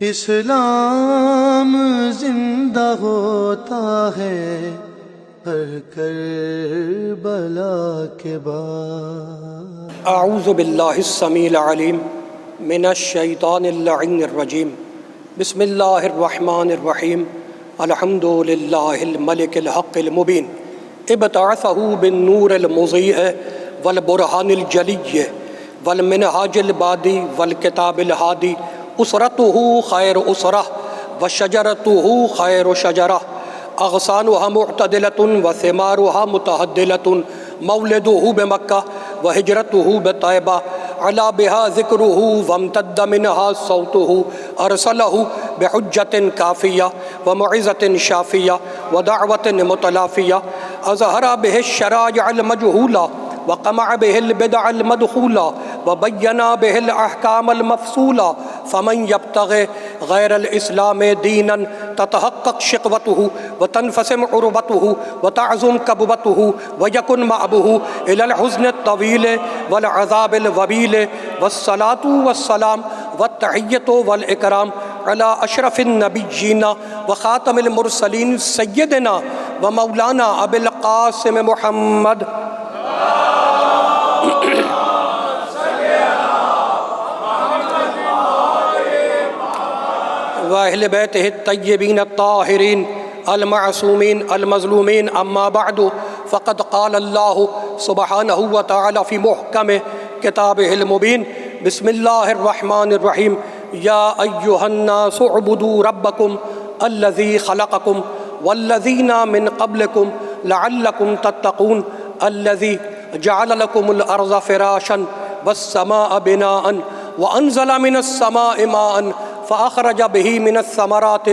اسلام زندہ ہوتا ہے ہر کربلا کے بعد۔ اعوذ باللہ السمیع العلیم من الشیطان اللعین الرجیم، بسم اللہ الرحمن الرحیم، الحمد للہ الملک الحق المبین، ابتعثہ بالنور المضیء والبرہان الجلی والمنہاج البادی والکتاب الہادی، اسرتہ خیر اسرہ وشجرتہ خیر شجرہ، اغصانها معتدلة وثمارها متعدلة، مولده بمکہ وہجرته بطیبہ، علا بها ذکره وامتد منها صوته، ارسلہ بحجة کافیہ وموعظة شافیہ ودعوة متلافیہ، اظہر به الشرائع المجہولہ وقمع به البدع المدخولہ وبین به الاحکام المفصولہ، فمن یبتغ غیر الاسلام دینا تتحقق شقوته وتنفسم عربته وتعظم کبوته ویکن مأبه الى الحزن الطویل والعذاب الوبیل، والصلاة والسلام والتحیۃ والاکرام علی اشرف النبیین وخاتم المرسلین سیدنا ومولانا ابی القاسم محمد وأہل بیتہ الطیبین الطاہرین المعصومین المظلومین، اما بعد فقد قال اللہ سبحانہ وتعالی فی محکم کتابہ المبین، بسم اللہ الرحمن الرحیم، یا ایہا الناس اعبدوا ربکم الذی خلقکم والذین من قبلکم لعلکم تتقون، الذی جعل لکم الارض فراشا والسماء بناء وانزل من السماء ماء فأخرج به من الثمرات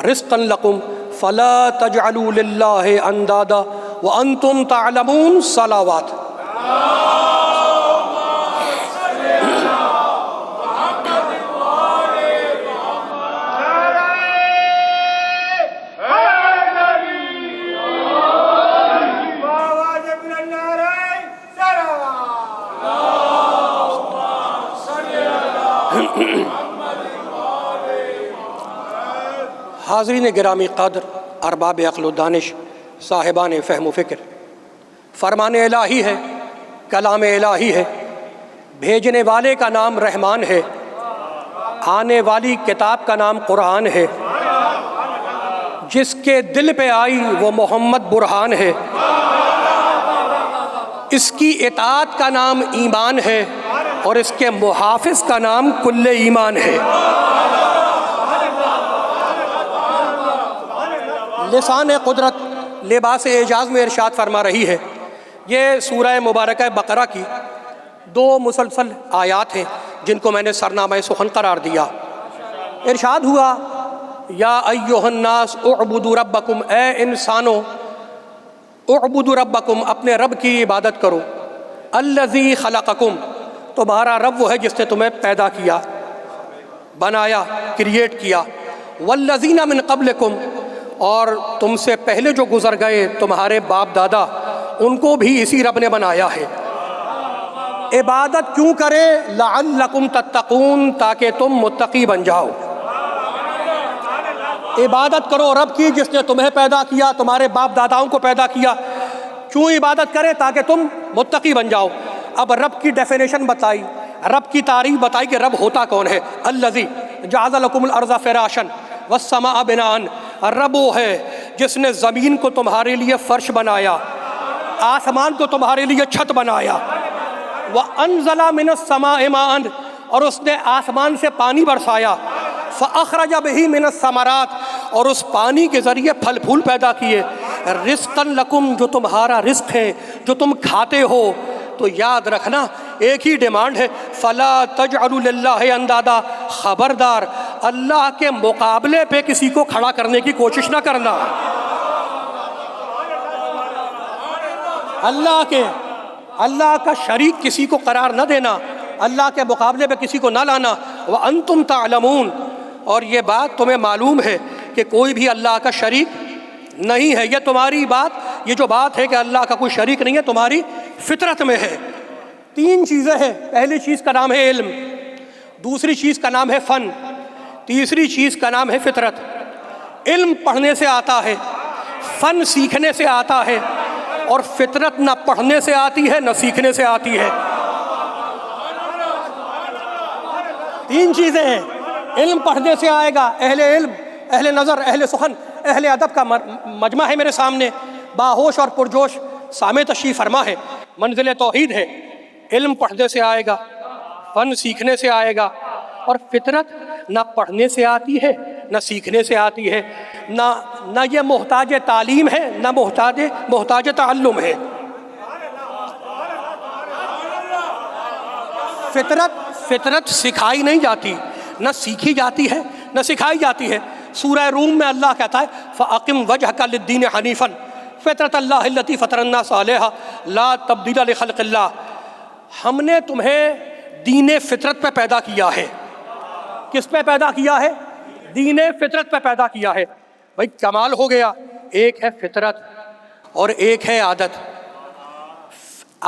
رزقا لكم فلا تجعلوا لله اندادا وانتم تعلمون، صلوات۔ حاضرین گرامی قدر، ارباب عقل و دانش، صاحبان فہم و فکر، فرمان الہی ہے، کلام الہی ہے، بھیجنے والے کا نام رحمان ہے، آنے والی کتاب کا نام قرآن ہے، جس کے دل پہ آئی وہ محمد برہان ہے، اس کی اطاعت کا نام ایمان ہے اور اس کے محافظ کا نام کل ایمان ہے۔ لسان قدرت لباس اعجاز میں ارشاد فرما رہی ہے، یہ سورہ مبارکہ بقرہ کی دو مسلسل آیات ہیں جن کو میں نے سرنامہ سخن قرار دیا۔ ارشاد ہوا، یا ایہا الناس اعبدوا ربکم، اے انسانوں اعبدوا ربکم، اپنے رب کی عبادت کرو، الذی خلقکم، تمہارا رب وہ ہے جس نے تمہیں پیدا کیا، بنایا، کریٹ کیا، والذین من قبلکم، اور تم سے پہلے جو گزر گئے تمہارے باپ دادا، ان کو بھی اسی رب نے بنایا ہے۔ عبادت کیوں کرے؟ لعلکم تتقون، تاکہ تم متقی بن جاؤ۔ عبادت کرو رب کی جس نے تمہیں پیدا کیا، تمہارے باپ داداؤں کو پیدا کیا۔ کیوں عبادت کرے؟ تاکہ تم متقی بن جاؤ۔ اب رب کی ڈیفینیشن بتائی، رب کی تعریف بتائی کہ رب ہوتا کون ہے۔ الذی جعل لکم الارض فراشا والسماء بناء، رب وہ ہے جس نے زمین کو تمہارے لیے فرش بنایا، آسمان کو تمہارے لیے چھت بنایا، وَأَنزَلَ مِنَ السَّمَاءِ مَاءً، اور اس نے آسمان سے پانی برسایا، فَأَخْرَجَ بِهِ مِنَ الثَّمَرَاتِ، اور اس پانی کے ذریعے پھل پھول پیدا کیے، رِزْقًا لَكُمْ، جو تمہارا رزق ہے، جو تم کھاتے ہو۔ تو یاد رکھنا ایک ہی ڈیمانڈ ہے، فَلَا تَجْعَلُوا لِلَّهِ أَنْدَادًا، خبردار اللہ کے مقابلے پہ کسی کو کھڑا کرنے کی کوشش نہ کرنا، اللہ کا شریک کسی کو قرار نہ دینا، اللہ کے مقابلے پہ کسی کو نہ لانا۔ وَأَنْتُمْ تَعْلَمُونَ، اور یہ بات تمہیں معلوم ہے کہ کوئی بھی اللہ کا شریک نہیں ہے۔ یہ تمہاری بات، یہ جو بات ہے کہ اللہ کا کوئی شریک نہیں ہے، تمہاری فطرت میں ہے۔ تین چیزیں ہیں، پہلی چیز کا نام ہے علم، دوسری چیز کا نام ہے فن، تیسری چیز کا نام ہے فطرت. علم پڑھنے سے آتا ہے، فن سیکھنے سے آتا ہے، اور فطرت نہ پڑھنے سے آتی ہے نہ سیکھنے سے آتی ہے. تین چیزیں ہیں. علم پڑھنے سے آئے گا، اہل علم، اہل نظر، اہل سخن، اہل ادب کا مجمع ہے میرے سامنے، باہوش اور پرجوش سامع تشریف فرما ہے، منزل توحید ہے. علم پڑھنے سے آئے گا، فن سیکھنے سے آئے گا، اور فطرت نہ پڑھنے سے آتی ہے نہ سیکھنے سے آتی ہے، نہ یہ محتاج تعلیم ہے نہ محتاج تعلم ہے. فطرت سکھائی نہیں جاتی، نہ سیکھی جاتی ہے نہ سکھائی جاتی ہے. سورہ روم میں اللہ کہتا ہے فَأَقِمْ وَجْهَكَ لِلدِّينِ حَنِيفًا فِطْرَتَ اللَّهِ الَّتِي فَطَرَ النَّاسَ عَلَيْهَا لَا تَبْدِيلَ لِخَلْقِ اللَّهِ. ہم نے تمہیں دین فطرت پہ پیدا کیا ہے. کس پہ پیدا کیا ہے؟ دین فطرت پہ پیدا کیا ہے. بھائی کمال ہو گیا. ایک ہے فطرت اور ایک ہے عادت.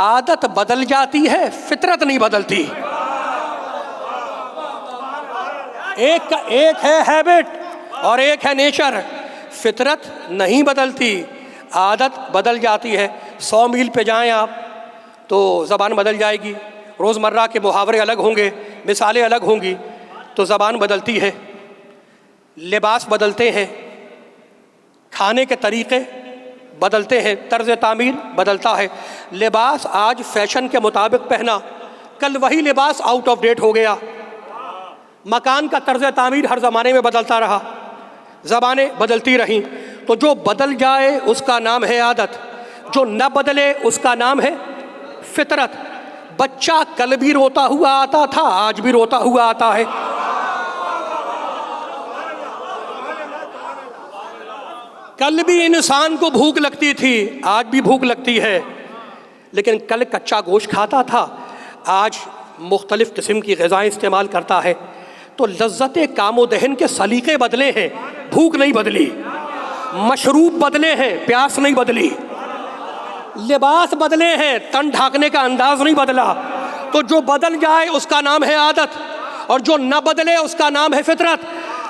عادت بدل جاتی ہے، فطرت نہیں بدلتی. ایک ہے ہیبٹ اور ایک ہے نیچر. فطرت نہیں بدلتی، عادت بدل جاتی ہے. 100 میل پہ جائیں آپ تو زبان بدل جائے گی، روزمرہ کے محاورے الگ ہوں گے، مثالیں الگ ہوں گی، تو زبان بدلتی ہے. لباس بدلتے ہیں، کھانے کے طریقے بدلتے ہیں، طرز تعمیر بدلتا ہے. لباس آج فیشن کے مطابق پہنا، کل وہی لباس آؤٹ آف ڈیٹ ہو گیا. مکان کا طرز تعمیر ہر زمانے میں بدلتا رہا، زبانیں بدلتی رہیں. تو جو بدل جائے اس کا نام ہے عادت، جو نہ بدلے اس کا نام ہے فطرت. بچہ کل بھی روتا ہوا آتا تھا، آج بھی روتا ہوا آتا ہے. کل بھی انسان کو بھوک لگتی تھی، آج بھی بھوک لگتی ہے. لیکن کل کچا گوشت کھاتا تھا، آج مختلف قسم کی غذائیں استعمال کرتا ہے. تو لذت کام و دہن کے سلیقے بدلے ہیں، بھوک نہیں بدلی. مشروب بدلے ہیں، پیاس نہیں بدلی. لباس بدلے ہیں، تن ڈھانکنے کا انداز نہیں بدلا. تو جو بدل جائے اس کا نام ہے عادت، اور جو نہ بدلے اس کا نام ہے فطرت.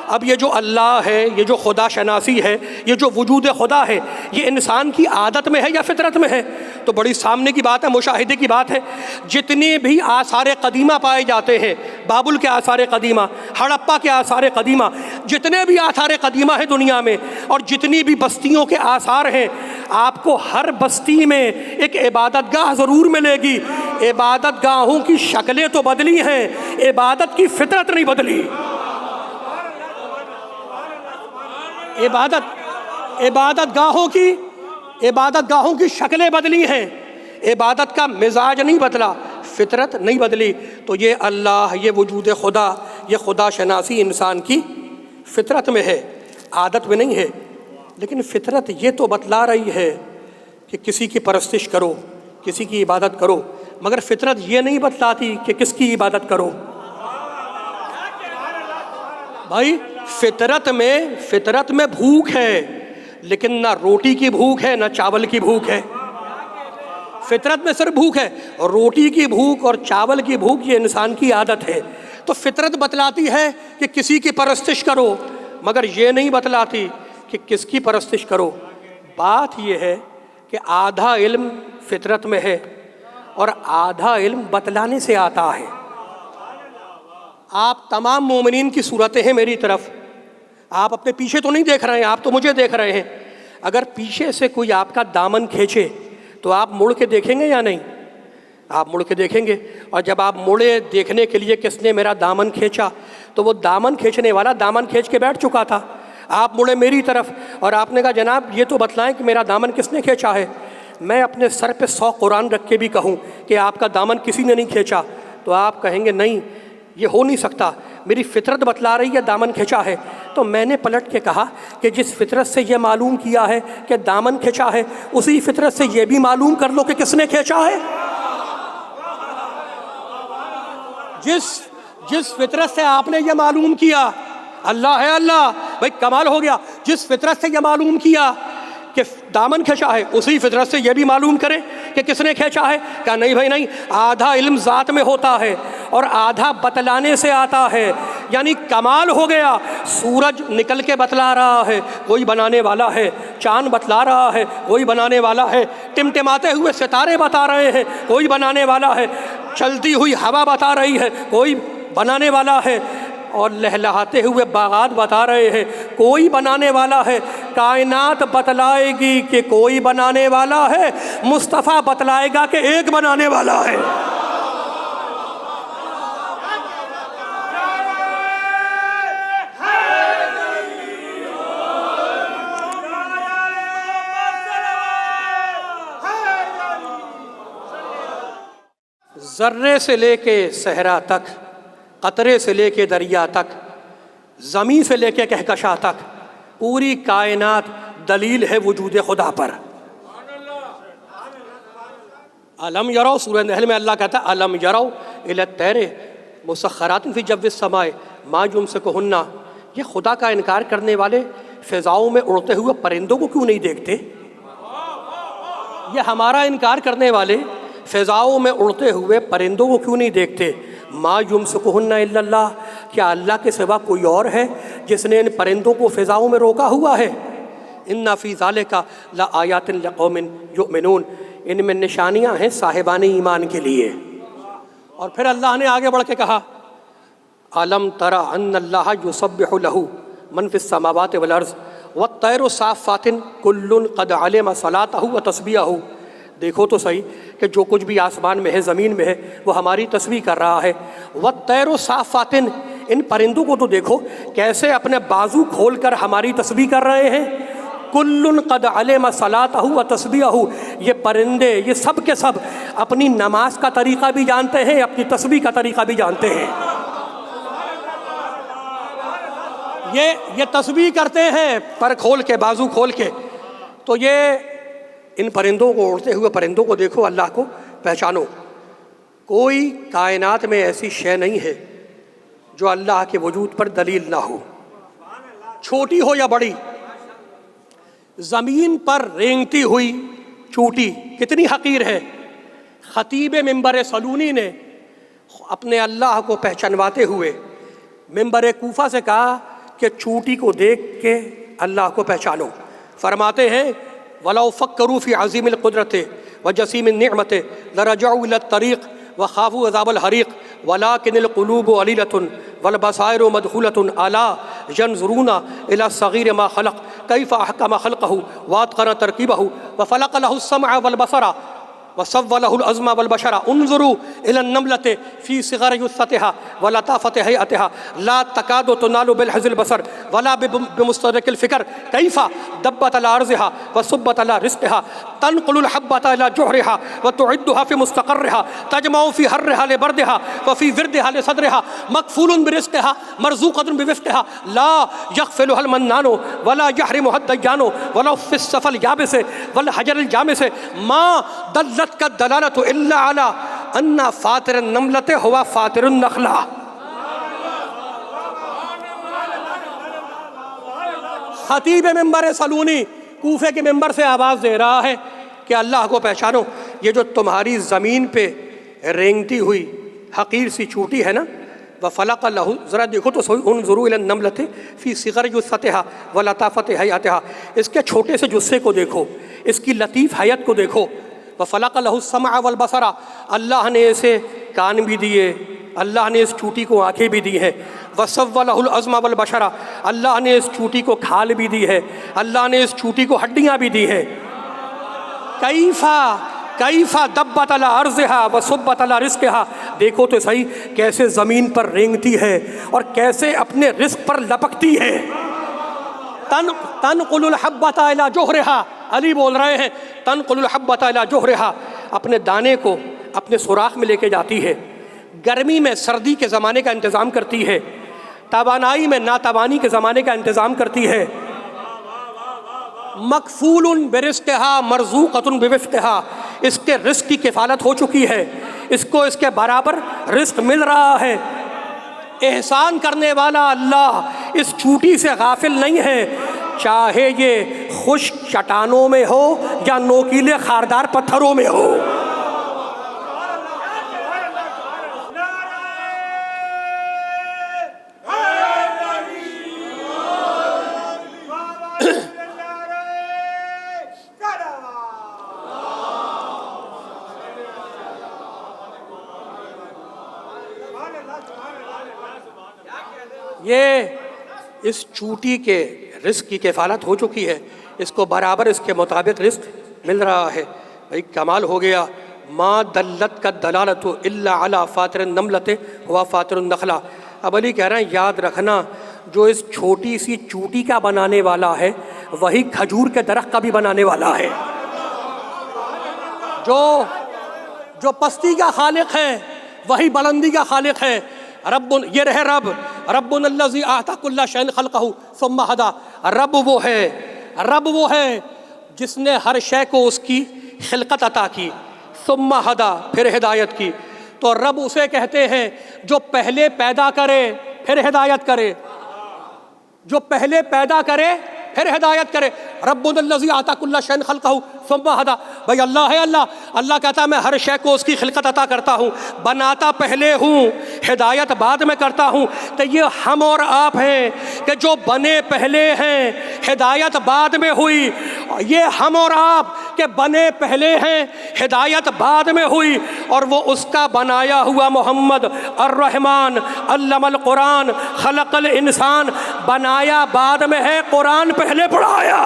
اب یہ جو اللہ ہے، یہ جو خدا شناسی ہے، یہ جو وجود خدا ہے، یہ انسان کی عادت میں ہے یا فطرت میں ہے؟ تو بڑی سامنے کی بات ہے، مشاہدے کی بات ہے. جتنے بھی آثار قدیمہ پائے جاتے ہیں، بابل کے آثار قدیمہ، ہڑپا کے آثار قدیمہ، جتنے بھی آثار قدیمہ ہیں دنیا میں، اور جتنی بھی بستیوں کے آثار ہیں، آپ کو ہر بستی میں ایک عبادت گاہ ضرور ملے گی. عبادت گاہوں کی شکلیں تو بدلی ہیں، عبادت کی فطرت نہیں بدلی. عبادت گاہوں کی شکلیں بدلی ہیں، عبادت کا مزاج نہیں بدلا، فطرت نہیں بدلی. تو یہ اللہ، یہ وجود خدا، یہ خدا شناسی انسان کی فطرت میں ہے، عادت میں نہیں ہے. لیکن فطرت یہ تو بتلا رہی ہے کہ کسی کی پرستش کرو، کسی کی عبادت کرو، مگر فطرت یہ نہیں بتلاتی کہ کس کی عبادت کرو. بھائی فطرت میں بھوک ہے، لیکن نہ روٹی کی بھوک ہے نہ چاول کی بھوک ہے. فطرت میں صرف بھوک ہے، اور روٹی کی بھوک اور چاول کی بھوک یہ انسان کی عادت ہے. تو فطرت بتلاتی ہے کہ کسی کی پرستش کرو، مگر یہ نہیں بتلاتی کہ کس کی پرستش کرو. بات یہ ہے کہ آدھا علم فطرت میں ہے اور آدھا علم بتلانے سے آتا ہے. آپ تمام مومنین کی صورتیں ہیں میری طرف، آپ اپنے پیچھے تو نہیں دیکھ رہے ہیں، آپ تو مجھے دیکھ رہے ہیں. اگر پیچھے سے کوئی آپ کا دامن کھینچے تو آپ مڑ کے دیکھیں گے یا نہیں؟ آپ مڑ کے دیکھیں گے. اور جب آپ مڑے دیکھنے کے لیے کس نے میرا دامن کھینچا، تو وہ دامن کھینچنے والا دامن کھینچ کے بیٹھ چکا تھا. آپ مڑے میری طرف اور آپ نے کہا جناب یہ تو بتلائیں کہ میرا دامن کس نے کھینچا ہے. میں اپنے سر پہ 100 قرآن رکھ کے بھی کہوں کہ آپ کا دامن کسی نے نہیں کھینچا، تو آپ کہیں گے نہیں یہ ہو نہیں سکتا، میری فطرت بتلا رہی ہے دامن کھینچا ہے. تو میں نے پلٹ کے کہا کہ جس فطرت سے یہ معلوم کیا ہے کہ دامن کھینچا ہے، اسی فطرت سے یہ بھی معلوم کر لو کہ کس نے کھینچا ہے. جس فطرت سے آپ نے یہ معلوم کیا اللہ ہے اللہ، بھائی کمال ہو گیا. جس فطرت سے یہ معلوم کیا کہ دامن کھینچا ہے، اسی فطرت سے یہ بھی معلوم کریں کہ کس نے کھینچا ہے؟ کہا نہیں بھائی نہیں، آدھا علم ذات میں ہوتا ہے اور آدھا بتلانے سے آتا ہے، یعنی کمال ہو گیا۔ سورج نکل کے بتلا رہا ہے، کوئی بنانے والا ہے، چاند بتلا رہا ہے، کوئی بنانے والا ہے، ٹمٹماتے ہوئے ستارے بتا رہے ہیں، کوئی بنانے والا ہے، چلتی ہوئی ہوا بتا رہی ہے، کوئی بنانے والا ہے، اور لہلہاتے ہوئے باغات بتا رہے ہیں، کوئی بنانے والا ہے۔ کائنات بتلائے گی کہ کوئی بنانے والا ہے، مصطفیٰ بتلائے گا کہ ایک بنانے والا ہے۔ ذرے سے لے کے صحرا تک، قطرے سے لے کے دریا تک، زمین سے لے کے کہکشاں تک، پوری کائنات دلیل ہے وجود خدا پر۔ علم یرو، سورہ نحل میں اللہ کہتا ہے علم یرو الی الطیر مسخرات فی جو السماء ما یمسکہن، یہ خدا کا انکار کرنے والے فضاؤں میں اڑتے ہوئے پرندوں کو کیوں نہیں دیکھتے؟ یہ ہمارا انکار کرنے والے فضاؤں میں اڑتے ہوئے پرندوں کو کیوں نہیں دیکھتے؟ ما یمسکہن الا اللہ، کیا اللہ کے سوا کوئی اور ہے جس نے ان پرندوں کو فضاؤں میں روکا ہوا ہے؟ ان فی ذالک لآیات لقوم یؤمنون، ان میں نشانیاں ہیں صاحبان ایمان کے لیے۔ اور پھر اللہ نے آگے بڑھ کے کہا الم تر ان اللہ یسبح لہ من فی السماوات والارض والطیر صافات کل قد علم صلاتہ وتسبیحہ، دیکھو تو صحیح کہ جو کچھ بھی آسمان میں ہے، زمین میں ہے، وہ ہماری تسبیح کر رہا ہے۔ والطیر صافات، ان پرندوں کو تو دیکھو کیسے اپنے بازو کھول کر ہماری تسبیح کر رہے ہیں۔ کل قد علم صلاتہ وتسبیحہ، یہ پرندے یہ سب کے سب اپنی نماز کا طریقہ بھی جانتے ہیں، اپنی تسبیح کا طریقہ بھی جانتے ہیں۔ یہ تسبیح کرتے ہیں پر کھول کے، بازو کھول کے۔ تو یہ ان پرندوں کو، اڑتے ہوئے پرندوں کو دیکھو، اللہ کو پہچانو۔ کوئی کائنات میں ایسی شے نہیں ہے جو اللہ کے وجود پر دلیل نہ ہو، چھوٹی ہو یا بڑی۔ زمین پر رینگتی ہوئی چوٹی کتنی حقیر ہے، خطیب منبر سلونی نے اپنے اللہ کو پہچانواتے ہوئے منبر کوفہ سے کہا کہ چوٹی کو دیکھ کے اللہ کو پہچانو۔ فرماتے ہیں وَلَوْ فَكَّرُوا فِي عَظِيمِ الْقُدْرَةِ وَجَسِيمِ النِّعْمَةِ لَرَجَعُوا إِلَى الطَّرِيقِ وَخَافُوا عَذَابَ الْحَرِيقِ وَلَكِنِ الْقُلُوبُ عَلِيلَةٌ وَالْبَصَائِرُ مَدْخُولَةٌ أَلَا يَنْظُرُونَ إِلَى الصَّغِيرِ مَا خَلَقَ كَيْفَ أَحْكَمَ خَلْقَهُ وَأَتْقَنَ تَرْكِيبَهُ وَفَلَقَ لَهُ السَّمْعَ وَالْبَصَرَ وَسَوَّلَهُ الْعَظْمَ وَالْبَشَرَ انظُرُوا إِلَى النَّمْلَةِ فِي صِغَرِ جُثَّتِهَا وَلَطَافَةِ هَيْئَتِهَا لَا تَكَادُ تُنَالُ بِالْحِزِ الْبَصَرِ وَلَا بِمُسْتَدْرِكِ الْفِكْرِ كَيْفَ دَبَّتْ عَلَى أَرْضِهَا وَصُبَّتْ عَلَى رِزْقِهَا تَنْقُلُ الْحَبَّةَ إِلَى جُحْرِهَا وَتُعِدُّهَا فِي مُسْتَقَرِّهَا تَجْمَعُ فِي حَرِّهَا لِبَرْدِهَا وَفِي وِرْدِهَا لِصَدْرِهَا مَكْفُولٌ بِرِزْقِهَا مَرْزُوقَةٌ بِوِفْقِهَا لَا يَغْفِلُهَا الْمَنَّانُ وَلَا يَحْرِمُهَا الدَّيَّانُ وَلَوْ فِي السَّفَ الْيَابِسِ وَالْحَجَرِ الْجَامِسِ مَا دَلَّتْكَ الدَّلَالَةُ إِلَّا عَلَىٰ أَنَّ فَاطِرَ النَّمْلَةِ هُوَ فَاطِرُ النَّخْلَةِ۔ خطیب منبر سلونی کوفے کے منبر سے آواز دے رہا ہے کہ اللہ کو پہچانو۔ یہ جو تمہاری زمین پہ رینگتی ہوئی حقیر سی چوٹی ہے نا، وَفَلَقَ لَهُ، ذرا دیکھو تو صحیح، انظروا إِلَى النَّمْلَةِ فِي صِغَرِ جُثَّتِهَا وَلَطَافَةِ هَيْئَتِهَا، اس کے چھوٹے سے جثے کو دیکھو، اس کی لطیف حیت کو دیکھو۔ وَفَلَقَ لَهُ السَّمْعَ وَالْبَصَرَ، اللہ نے اسے کان بھی دیے، اللہ نے اس چوٹی کو آنکھیں بھی دی ہیں۔ وَسَوَّلَهُ الْعَظْمَ وَالْبَشَرَ، اللہ نے اس چوٹی کو کھال بھی دی ہے، اللہ نے اس چوٹی کو ہڈیاں بھی دی ہیں۔ کیف دبت علی ارضها وصبت علی رزقها، دیکھو تو صحیح کیسے زمین پر رینگتی ہے اور کیسے اپنے رزق پر لپکتی ہے۔ تنقل الحبۃ الی جوہرها، علی بول رہے ہیں تنقل الحبۃ الی جوہرها، اپنے دانے کو اپنے سوراخ میں لے کے جاتی ہے، گرمی میں سردی کے زمانے کا انتظام کرتی ہے، توانائی میں ناتوانی کے زمانے کا انتظام کرتی ہے۔ مکفول برزقها مرزوقۃ بوفقها، اس کے رزق کی کفالت ہو چکی ہے، اس کو اس کے برابر رزق مل رہا ہے۔ احسان کرنے والا اللہ اس چوٹی سے غافل نہیں ہے چاہے یہ خشک چٹانوں میں ہو یا نوکیلے خاردار پتھروں میں ہو۔ یہ اس چوٹی کے رزق کی کفالت ہو چکی ہے، اس کو برابر اس کے مطابق رزق مل رہا ہے۔ بھائی کمال ہو گیا۔ ما دلت کا دلالت الا علی فاطر النملۃ ہوا فاطر النخلہ۔ اب علی کہہ رہے ہیں یاد رکھنا، جو اس چھوٹی سی چوٹی کا بنانے والا ہے وہی کھجور کے درخت کا بھی بنانے والا ہے۔ جو پستی کا خالق ہے وہی بلندی کا خالق ہے۔ رب، یہ رہے رب الذی اعطى كل شيء خلقه ثم هدى۔ رب وہ ہے جس نے ہر شے کو اس کی خلقت عطا کی، ثم هدى پھر ہدایت کی۔ تو رب اسے کہتے ہیں جو پہلے پیدا کرے پھر ہدایت کرے، جو پہلے پیدا کرے پھر ہدایت کرے۔ رب الذی اعطى كل شيء خلقه ثم هدى۔ بھائی اللہ ہے، اللہ کہتا ہے میں ہر شے کو اس کی خلقت عطا کرتا ہوں، بناتا پہلے ہوں، ہدایت بعد میں کرتا ہوں۔ تو یہ ہم اور آپ ہیں کہ جو بنے پہلے ہیں، ہدایت بعد میں ہوئی۔ یہ ہم اور آپ کہ بنے پہلے ہیں، ہدایت بعد میں ہوئی، اور وہ اس کا بنایا ہوا محمد الرحمن علم القرآن خلق الانسان بنایا بعد میں ہے، قرآن پہلے پڑھایا۔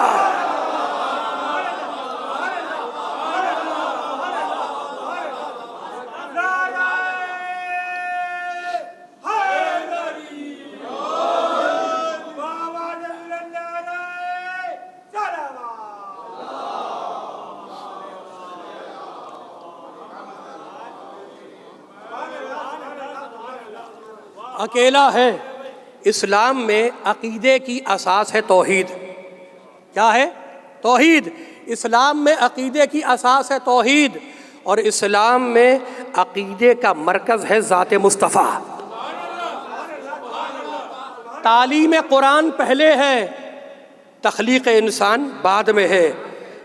اکیلا ہے۔ اسلام میں عقیدے کی اساس ہے توحید۔ کیا ہے؟ توحید۔ اسلام میں عقیدے کی اساس ہے توحید، اور اسلام میں عقیدے کا مرکز ہے ذات مصطفیٰ۔ تعلیم قرآن پہلے ہے، تخلیق انسان بعد میں ہے۔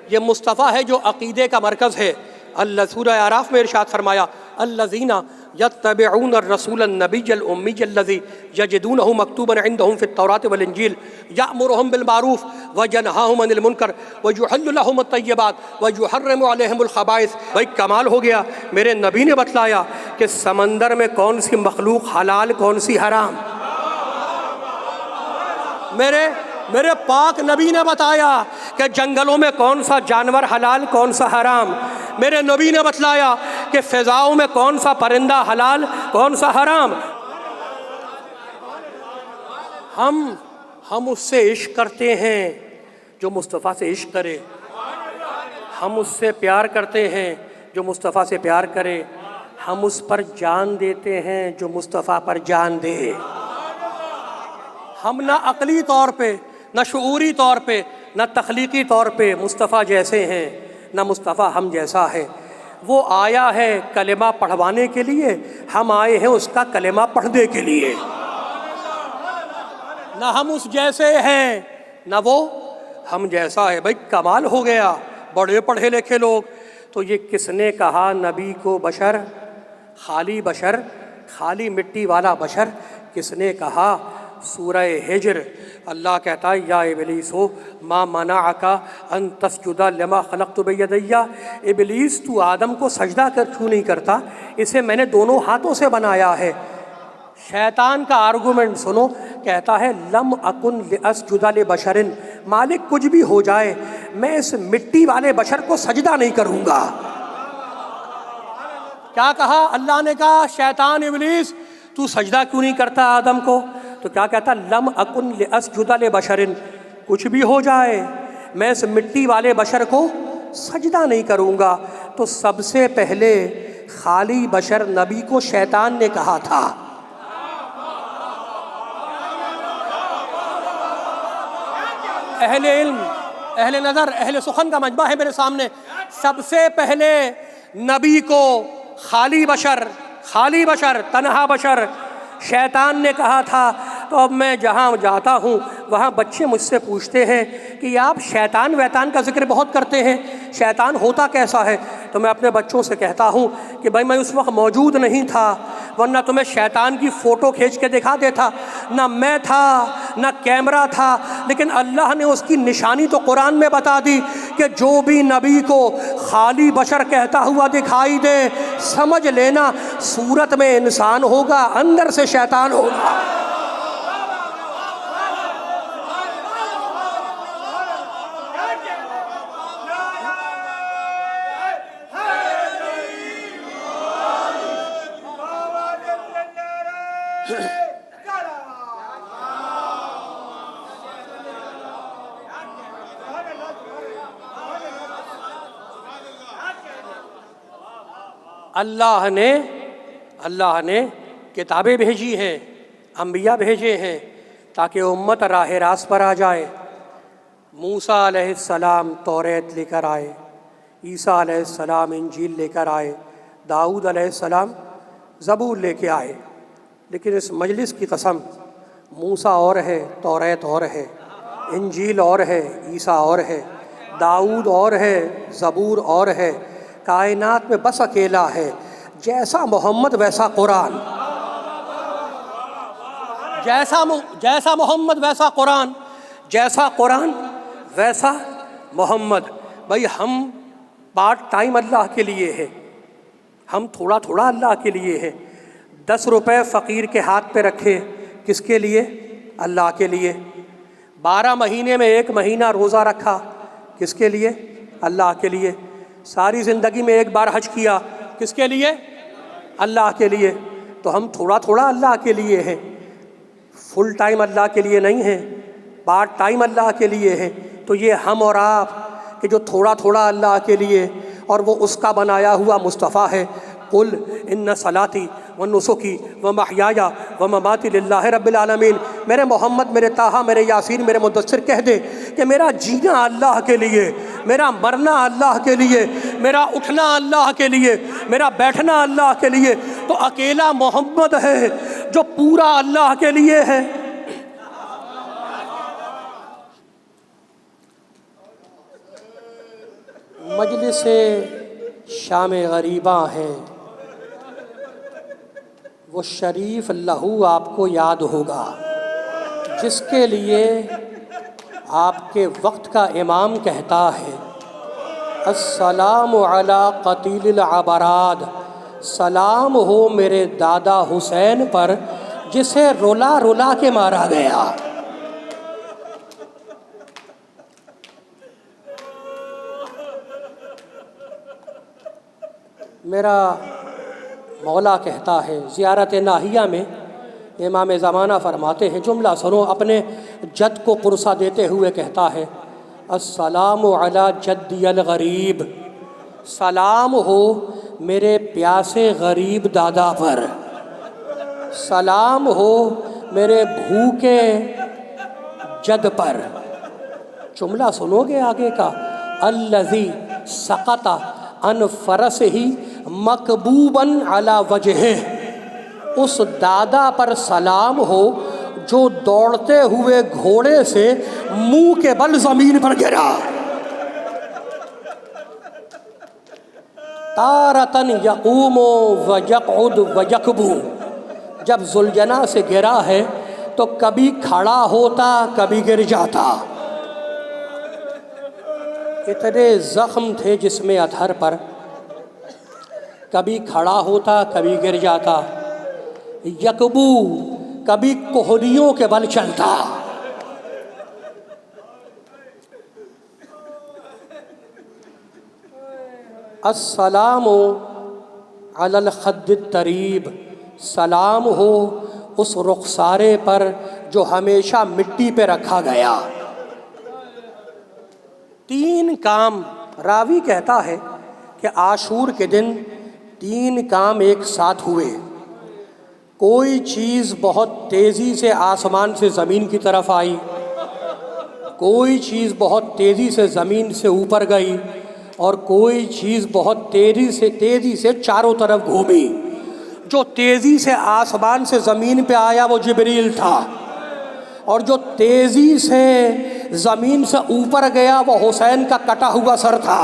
یہ مصطفیٰ ہے جو عقیدے کا مرکز ہے۔ اللہ سورہ اعراف میں ارشاد فرمایا الذین یتبعون الرسول النبی الامی الذی یجدونہ مکتوبا عندہم فی التوراۃ والانجیل یأمرہم بالمعروف وینہاہم عن المنکر ویحل لہم الطیبات ویحرم علیہم الخبائث۔ بھائی کمال ہو گیا، میرے نبی نے بتلایا کہ سمندر میں کون سی مخلوق حلال کون سی حرام۔ میرے پاک نبی نے بتایا کہ جنگلوں میں کون سا جانور حلال کون سا حرام۔ میرے نبی نے بتلایا کہ فضاؤں میں کون سا پرندہ حلال کون سا حرام۔ ہم اس سے عشق کرتے ہیں جو مصطفیٰ سے عشق کرے، ہم اس سے پیار کرتے ہیں جو مصطفیٰ سے پیار کرے، ہم اس پر جان دیتے ہیں جو مصطفیٰ پر جان دے۔ ہم نہ عقلی طور پہ، نہ شعوری طور پہ، نہ تخلیقی طور پہ مصطفیٰ جیسے ہیں، نہ مصطفیٰ ہم جیسا ہے۔ وہ آیا ہے کلمہ پڑھوانے کے لیے، ہم آئے ہیں اس کا کلمہ پڑھنے کے لیے۔ نہ ہم اس جیسے ہیں نہ وہ ہم جیسا ہے۔ بھائی کمال ہو گیا، بڑے پڑھے لکھے لوگ۔ تو یہ کس نے کہا نبی کو بشر، خالی مٹی والا بشر کس نے کہا؟ سورہ ہجر اللہ کہتا ہے یا ابلیس ما منعک ان تسجد لما خلقت بیدی۔ ابلیس تو آدم کو سجدہ کیوں نہیں کرتا؟ اسے میں نے دونوں ہاتھوں سے بنایا ہے۔ شیطان کا آرگومنٹ سنو، کہتا ہے لم اکن لاسجد لبشر، مالک کچھ بھی ہو جائے میں اس مٹی والے بشر کو سجدہ نہیں کروں گا۔ کیا کہا اللہ نے؟ کہا شیطان ابلیس تو سجدہ کیوں نہیں کرتا آدم کو؟ تو کیا کہتا؟ لم اکن لاسجد لبشر، کچھ بھی ہو جائے میں اس مٹی والے بشر کو سجدہ نہیں کروں گا۔ تو سب سے پہلے خالی بشر نبی کو شیطان نے کہا تھا۔ اہل علم، اہل نظر، اہل سخن کا مجمع ہے میرے سامنے۔ سب سے پہلے نبی کو خالی بشر، تنہا بشر شیطان نے کہا تھا تو اب میں جہاں جاتا ہوں وہاں بچے مجھ سے پوچھتے ہیں کہ آپ شیطان ویطان کا ذکر بہت کرتے ہیں، شیطان ہوتا کیسا ہے؟ تو میں اپنے بچوں سے کہتا ہوں کہ بھائی میں اس وقت موجود نہیں تھا، ورنہ تمہیں شیطان کی فوٹو کھینچ کے دکھا دیتا۔ نہ میں تھا نہ کیمرہ تھا، لیکن اللہ نے اس کی نشانی تو قرآن میں بتا دی کہ جو بھی نبی کو خالی بشر کہتا ہوا دکھائی دے سمجھ لینا صورت میں انسان ہوگا، اندر سے شیطان ہوگا۔ اللہ نے کتابیں بھیجی ہیں، انبیاء بھیجے ہیں تاکہ امت راہ راست پر آ جائے۔ موسیٰ علیہ السلام توریت لے کر آئے، عیسیٰ علیہ السلام انجیل لے کر آئے، داؤد علیہ السلام زبور لے کے آئے، لیکن اس مجلس کی قسم موسیٰ اور ہے، توریت اور ہے، انجیل اور ہے، عیسیٰ اور ہے، داؤد اور ہے، زبور اور ہے، کائنات میں بس اکیلا ہے۔ جیسا محمد ویسا قرآن، جیسا محمد ویسا قرآن، جیسا قرآن ویسا محمد۔ بھائی ہم پارٹ ٹائم اللہ کے لیے ہے، ہم تھوڑا تھوڑا اللہ کے لیے ہے۔ 10 روپے فقیر کے ہاتھ پہ رکھے، کس کے لیے؟ اللہ کے لیے۔ 12 مہینے میں 1 مہینہ روزہ رکھا، کس کے لیے؟ اللہ کے لیے۔ ساری زندگی میں 1 بار حج کیا، کس کے لیے؟ اللہ کے لیے۔ تو ہم تھوڑا تھوڑا اللہ کے لیے ہیں، فل ٹائم اللہ کے لیے نہیں ہیں، پارٹ ٹائم اللہ کے لیے ہیں۔ تو یہ ہم اور آپ کہ جو تھوڑا تھوڑا اللہ کے لیے، اور وہ اس کا بنایا ہوا مصطفیٰ ہے۔ قل ان صلاتی و نسکی و محیایا و مماتی للہ رب العالمین۔ میرے محمد، میرے طٰہٰ، میرے یاسین، میرے مدثر کہہ دے کہ میرا جینا اللہ کے لیے، میرا مرنا اللہ کے لیے، میرا اٹھنا اللہ کے لیے، میرا بیٹھنا اللہ کے لیے۔ تو اکیلا محمد ہے جو پورا اللہ کے لیے ہے۔ مجلس شام غریباں ہے، وہ شریف لہو آپ کو یاد ہوگا جس کے لیے آپ کے وقت کا امام کہتا ہے السلام علی قتیل العبراد، سلام ہو میرے دادا حسین پر جسے رلا رلا کے مارا گیا۔ میرا مولا کہتا ہے، زیارت ناہیہ میں امام زمانہ فرماتے ہیں، جملہ سنو، اپنے جد کو قرصہ دیتے ہوئے کہتا ہے السلام علی جدی الغریب، سلام ہو میرے پیاسے غریب دادا پر، سلام ہو میرے بھوکے جد پر۔ جملہ سنو گے آگے کا، الذی سقط عن فرسہ مکبوبا علی وجہہ، اس دادا پر سلام ہو جو دوڑتے ہوئے گھوڑے سے منہ کے بل زمین پر گرا۔ تارتن یقوم و یقعد و یکبو، جب ذوالجناح سے گرا ہے تو کبھی کھڑا ہوتا کبھی گر جاتا۔ اتنے زخم تھے جسم اطہر پر، کبھی کھڑا ہوتا کبھی گر جاتا۔ یکبو، کبھی کوہنیوں کے بل چلتا۔ السلام علی الخد الطریب، سلام ہو اس رخسارے پر جو ہمیشہ مٹی پہ رکھا گیا۔ 3 کام، راوی کہتا ہے کہ عاشور کے دن 3 کام ایک ساتھ ہوئے۔ کوئی چیز بہت تیزی سے آسمان سے زمین کی طرف آئی، کوئی چیز بہت تیزی سے زمین سے اوپر گئی، اور کوئی چیز بہت تیزی سے چاروں طرف گھومی۔ جو تیزی سے آسمان سے زمین پہ آیا وہ جبریل تھا، اور جو تیزی سے زمین سے اوپر گیا وہ حسین کا کٹا ہوا سر تھا۔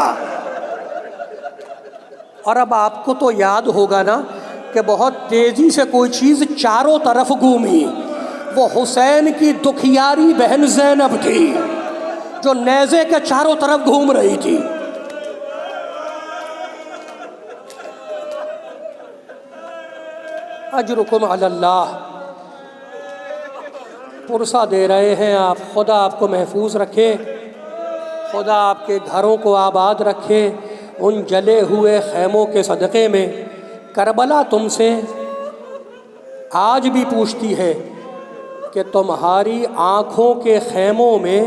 اور اب آپ کو تو یاد ہوگا نا کہ بہت تیزی سے کوئی چیز چاروں طرف گھومی، وہ حسین کی دکھیاری بہن زینب تھی جو نیزے کے چاروں طرف گھوم رہی تھی۔ اجرکم علی اللہ، پرسہ دے رہے ہیں آپ، خدا آپ کو محفوظ رکھے، خدا آپ کے گھروں کو آباد رکھے۔ ان جلے ہوئے خیموں کے صدقے میں کربلا تم سے آج بھی پوچھتی ہے کہ تمہاری آنکھوں کے خیموں میں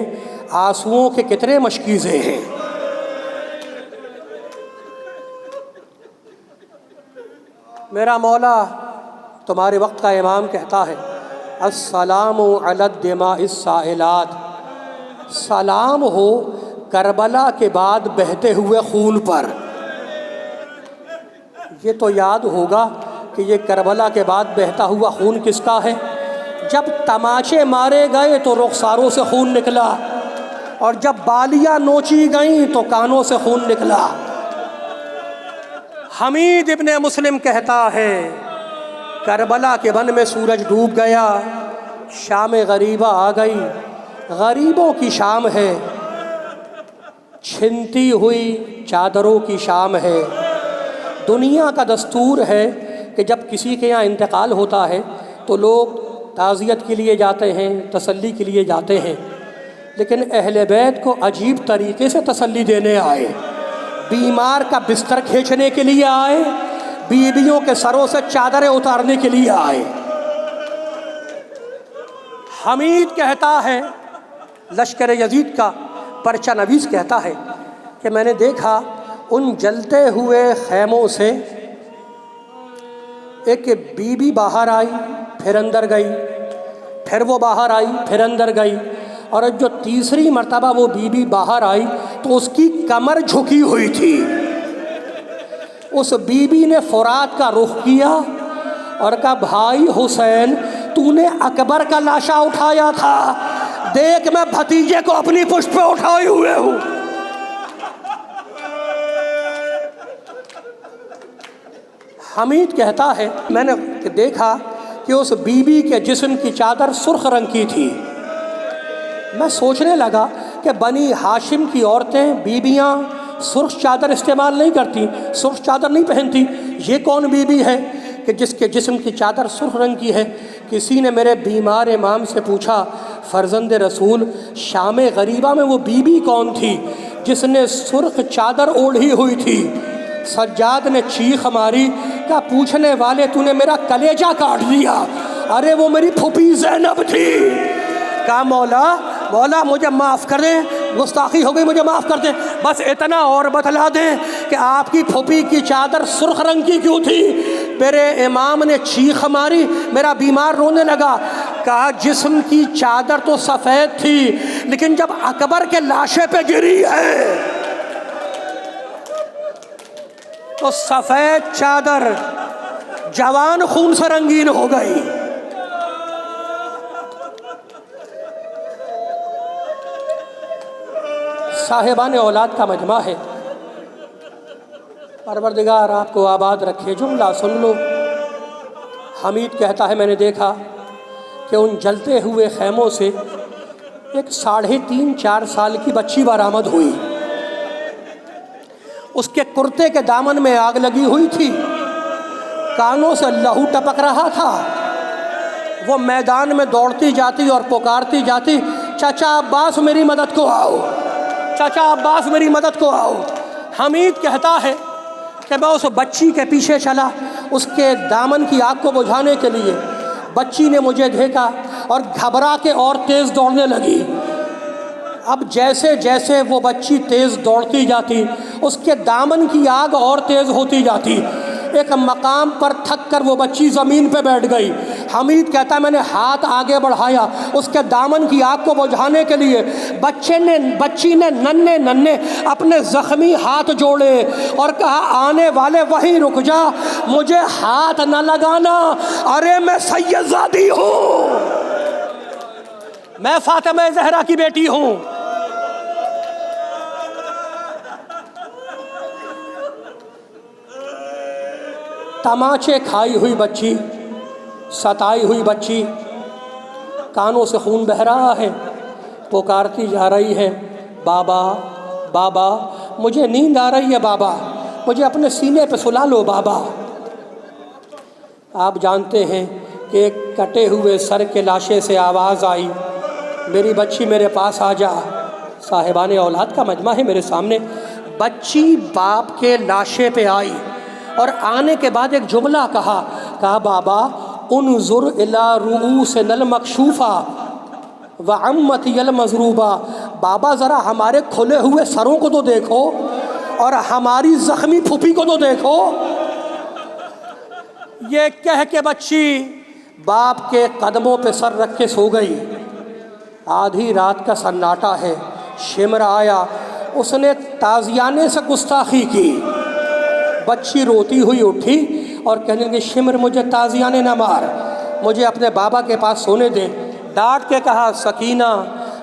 آنسوؤں کے کتنے مشکیزیں ہیں۔ میرا مولا تمہارے وقت کا امام کہتا ہے السلام علی الدماء السائلات، سلام ہو کربلا کے بعد بہتے ہوئے خون پر۔ یہ تو یاد ہوگا کہ یہ کربلا کے بعد بہتا ہوا خون کس کا ہے؟ جب تماچے مارے گئے تو رخساروں سے خون نکلا، اور جب بالیاں نوچی گئیں تو کانوں سے خون نکلا۔ حمید ابن مسلم کہتا ہے کربلا کے بن میں سورج ڈوب گیا، شام غریبہ آ گئی، غریبوں کی شام ہے، چھنتی ہوئی چادروں کی شام ہے۔ دنیا کا دستور ہے کہ جب کسی کے یہاں انتقال ہوتا ہے تو لوگ تعزیت کے لیے جاتے ہیں، تسلی کے لیے جاتے ہیں، لیکن اہل بیت کو عجیب طریقے سے تسلی دینے آئے، بیمار کا بستر کھینچنے کے لیے آئے، بیویوں کے سروں سے چادریں اتارنے کے لیے آئے۔ حمید کہتا ہے، لشکر یزید کا پرچہ نویس کہتا ہے کہ میں نے دیکھا ان جلتے ہوئے خیموں سے ایک بی بی باہر آئی، پھر اندر گئی، پھر وہ باہر آئی، پھر اندر گئی، اور جو تیسری مرتبہ وہ بی بی باہر آئی تو اس کی کمر جھکی ہوئی تھی۔ اس بی بی نے فرات کا رخ کیا اور کہا بھائی حسین تو نے اکبر کا لاشا اٹھایا تھا، دیکھ میں بھتیجے کو اپنی پشت پہ اٹھائے ہوئے ہوں۔ حمید کہتا ہے میں نے دیکھا کہ اس بی بی کے جسم کی چادر سرخ رنگ کی تھی۔ میں سوچنے لگا کہ بنی ہاشم کی عورتیں بیویاں سرخ چادر استعمال نہیں کرتی، سرخ چادر نہیں پہنتی، یہ کون بی بی ہے کہ جس کے جسم کی چادر سرخ رنگ کی ہے؟ کسی نے میرے بیمار امام سے پوچھا فرزند رسول شام غریبہ میں وہ بی بی کون تھی جس نے سرخ چادر اوڑھی ہوئی تھی؟ سجاد نے چیخ ماری، کہا پوچھنے والے تو نے میرا کلیجہ کاٹ دیا، ارے وہ میری پھوپھی زینب تھی۔ کہا مولا مجھے معاف کر دیں، گستاخی ہو گئی، مجھے معاف کر دیں، بس اتنا اور بتلا دیں کہ آپ کی پھوپھی کی چادر سرخ رنگ کی کیوں تھی؟ میرے امام نے چیخ ماری، میرا بیمار رونے لگا، کہا جسم کی چادر تو سفید تھی لیکن جب اکبر کے لاشے پہ گری ہے تو سفید چادر جوان خون سے رنگین ہو گئی۔ صاحبان اولاد کا مجمع ہے، پروردگار آپ کو آباد رکھے۔ جملہ سن لو، حمید کہتا ہے میں نے دیکھا کہ ان جلتے ہوئے خیموں سے ایک 3.5-4 سال کی بچی برآمد ہوئی، اس کے کرتے کے دامن میں آگ لگی ہوئی تھی، کانوں سے لہو ٹپک رہا تھا، وہ میدان میں دوڑتی جاتی اور پکارتی جاتی چچا عباس میری مدد کو آؤ، چچا عباس میری مدد کو آؤ۔ حمید کہتا ہے کہ میں اس بچی کے پیچھے چلا اس کے دامن کی آگ کو بجھانے کے لیے، بچی نے مجھے دیکھا اور گھبرا کے اور تیز دوڑنے لگی۔ اب جیسے جیسے وہ بچی تیز دوڑتی جاتی اس کے دامن کی آگ اور تیز ہوتی جاتی، ایک مقام پر تھک کر وہ بچی زمین پہ بیٹھ گئی۔ حمید کہتا ہے میں نے ہاتھ آگے بڑھایا اس کے دامن کی آگ کو بجھانے کے لیے، بچی نے ننھے اپنے زخمی ہاتھ جوڑے اور کہا آنے والے وہیں رک جا، مجھے ہاتھ نہ لگانا، ارے میں سید زادی ہوں۔ میں فاطمہ زہرا کی بیٹی ہوں. تماچے کھائی ہوئی بچی، ستائی ہوئی بچی، کانوں سے خون بہہ رہا ہے، پکارتی جا رہی ہے، بابا بابا مجھے نیند آ رہی ہے، بابا مجھے اپنے سینے پہ سلا لو بابا. آپ جانتے ہیں کہ ایک کٹے ہوئے سر کے لاشے سے آواز آئی، میری بچی میرے پاس آ جا. صاحبان اولاد کا مجمع ہے میرے سامنے. بچی باپ کے لاشے پہ آئی اور آنے کے بعد ایک جملہ کہا بابا انظر الی رؤوسنا المکشوفہ وعمتی المضروبہ. بابا ذرا ہمارے کھلے ہوئے سروں کو تو دیکھو اور ہماری زخمی پھوپھی کو تو دیکھو. یہ کہہ کے بچی باپ کے قدموں پہ سر رکھ کے سو گئی. آدھی رات کا سناٹا ہے، شمر آیا، اس نے تازیانے سے گستاخی کی. بچی روتی ہوئی اٹھی اور کہنے لگی شمر مجھے تازیانے نہ مار، مجھے اپنے بابا کے پاس سونے دے. ڈانٹ کے کہا سکینہ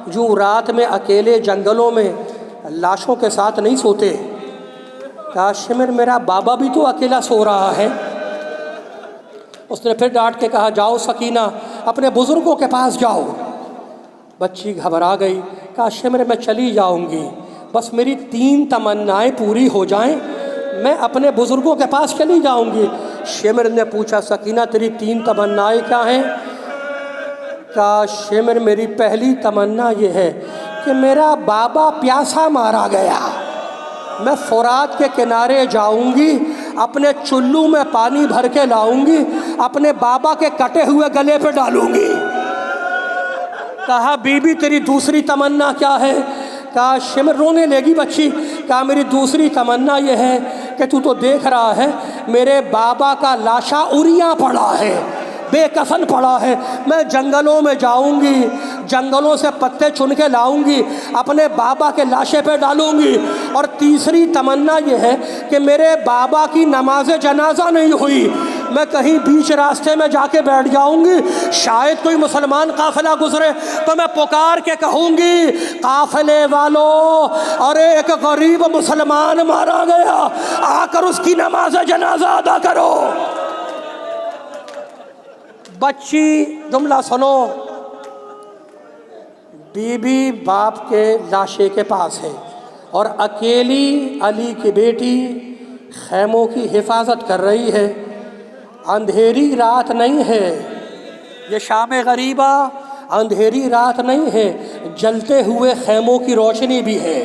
جو رات میں اکیلے جنگلوں میں لاشوں کے ساتھ نہیں سوتے. کہا شمر میرا بابا بھی تو اکیلا سو رہا ہے. اس نے پھر ڈانٹ کے کہا جاؤ سکینہ اپنے بزرگوں کے پاس جاؤ. بچی گھبرا گئی. کہا شمر میں چلی جاؤں گی، بس میری 3 تمنائیں پوری ہو جائیں، میں اپنے بزرگوں کے پاس چلی جاؤں گی. شمر نے پوچھا سکینہ تیری 3 تمنائیں کیا ہیں؟ کہا شمر میری پہلی تمنا یہ ہے کہ میرا بابا پیاسا مارا گیا، میں فرات کے کنارے جاؤں گی، اپنے چلو میں پانی بھر کے لاؤں گی، اپنے بابا کے کٹے ہوئے گلے پہ ڈالوں گی. کہا بی بی تیری دوسری تمنا کیا ہے؟ کہا شمر رونے لگی بچی. کہا میری دوسری تمنا یہ ہے کہ تو دیکھ رہا ہے میرے بابا کا لاشا اریاں پڑا ہے، بے کفن پڑا ہے، میں جنگلوں میں جاؤں گی، جنگلوں سے پتے چن کے لاؤں گی، اپنے بابا کے لاشے پہ ڈالوں گی. اور تیسری تمنا یہ ہے کہ میرے بابا کی نماز جنازہ نہیں ہوئی، میں کہیں بیچ راستے میں جا کے بیٹھ جاؤں گی، شاید کوئی مسلمان قافلہ گزرے تو میں پکار کے کہوں گی قافلے والو اور ایک غریب مسلمان مارا گیا، آ کر اس کی نماز جنازہ ادا کرو. بچی جملہ سنو، بی بی باپ کے لاشے کے پاس ہے اور اکیلی علی کی بیٹی خیموں کی حفاظت کر رہی ہے. اندھیری رات نہیں ہے، یہ شام غریبہ اندھیری رات نہیں ہے، جلتے ہوئے خیموں کی روشنی بھی ہے.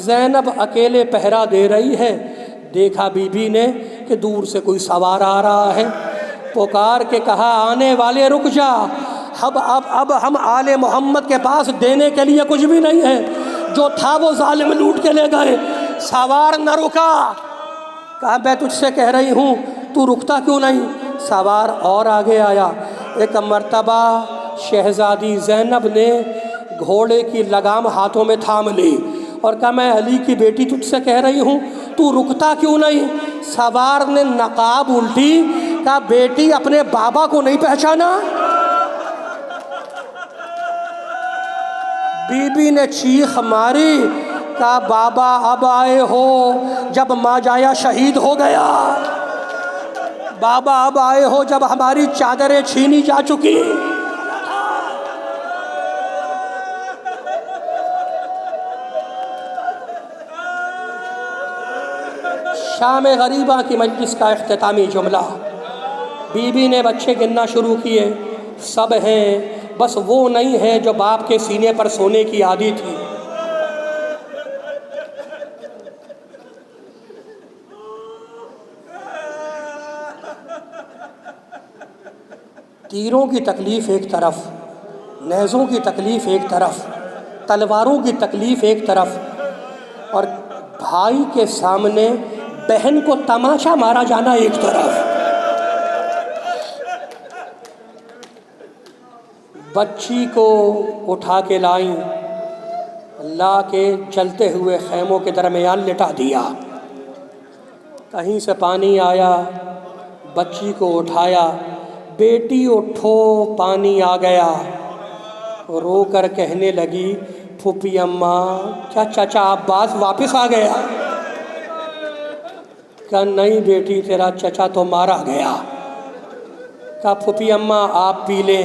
زینب اکیلے پہرا دے رہی ہے. دیکھا بی بی نے کہ دور سے کوئی سوار آ رہا ہے، پکار کے کہا آنے والے رک جا، اب ہم آل محمد کے پاس دینے کے لیے کچھ بھی نہیں ہے، جو تھا وہ ظالم لوٹ کے لے گئے. سوار نہ رکا. کہا میں تجھ سے کہہ رہی ہوں تو رکتا کیوں نہیں؟ سوار اور آگے آیا. ایک مرتبہ شہزادی زینب نے گھوڑے کی لگام ہاتھوں میں تھام لی اور کہا میں علی کی بیٹی تجھ سے کہہ رہی ہوں تو رکتا کیوں نہیں؟ سوار نے نقاب الٹی. کہا بیٹی اپنے بابا کو نہیں پہچانا؟ بی بی نے چیخ ماری. کہا بابا اب آئے ہو جب ماں جایا شہید ہو گیا، بابا اب آئے ہو جب ہماری چادریں چھینی جا چکی. شام غریبہ کی مجلس کا اختتامی جملہ. بی بی نے بچے گننا شروع کیے، سب ہیں بس وہ نہیں ہے جو باپ کے سینے پر سونے کی عادی تھی. تیروں کی تکلیف ایک طرف، نیزوں کی تکلیف ایک طرف، تلواروں کی تکلیف ایک طرف، اور بھائی کے سامنے بہن کو تماشا مارا جانا ایک طرف. بچی کو اٹھا کے لائیں، لا کے جلتے ہوئے خیموں کے درمیان لٹا دیا. کہیں سے پانی آیا، بچی کو اٹھایا، بیٹی اٹھو پانی آ گیا. رو کر کہنے لگی پھوپھی اماں کیا چچا عباس واپس آ گیا؟ کہا نہیں بیٹی تیرا چچا تو مارا گیا۔ کہا پھوپھی اماں آپ پی لیں؟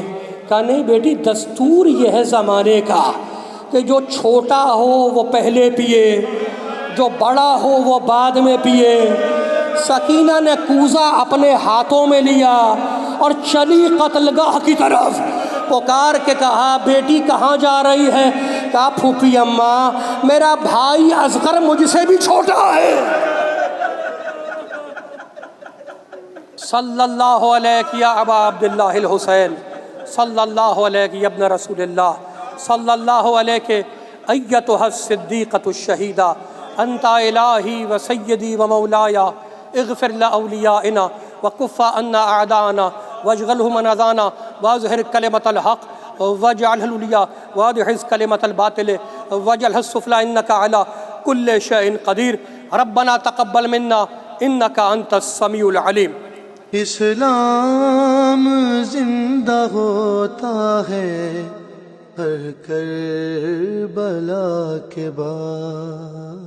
کہا نہیں بیٹی دستور یہ ہے زمانے کا کہ جو چھوٹا ہو وہ پہلے پیے، جو بڑا ہو وہ بعد میں پیے۔ سکینہ نے کوزہ اپنے ہاتھوں میں لیا اور چلی قتل گاہ کی طرف۔ پکار کے کہا بیٹی کہاں جا رہی ہے؟ کہا پھوپھی اماں میرا بھائی اصغر مجھ سے بھی چھوٹا ہے۔ صلی اللہ علیہ یا ابا عبداللہ الحسین، صلی اللہ علیہ یا ابن رسول اللہ، صلی اللہ علیہ ایتھا الصدیقۃ الشہیدہ، انت الہی و سیدی و مولایا، اغفر لاولیائنا وکف عنا اعداءنا واجعلهم منازانا واظہر کلمۃ الحق واجعلہ العلیٰ وادحض کلمۃ الباطل واجعلہ السفلی انک علی کل شیء قدیر۔ ربنا تقبل منا انک انت السمیع العلیم۔ اسلام زندہ ہوتا ہے ہر کربلا کے بعد۔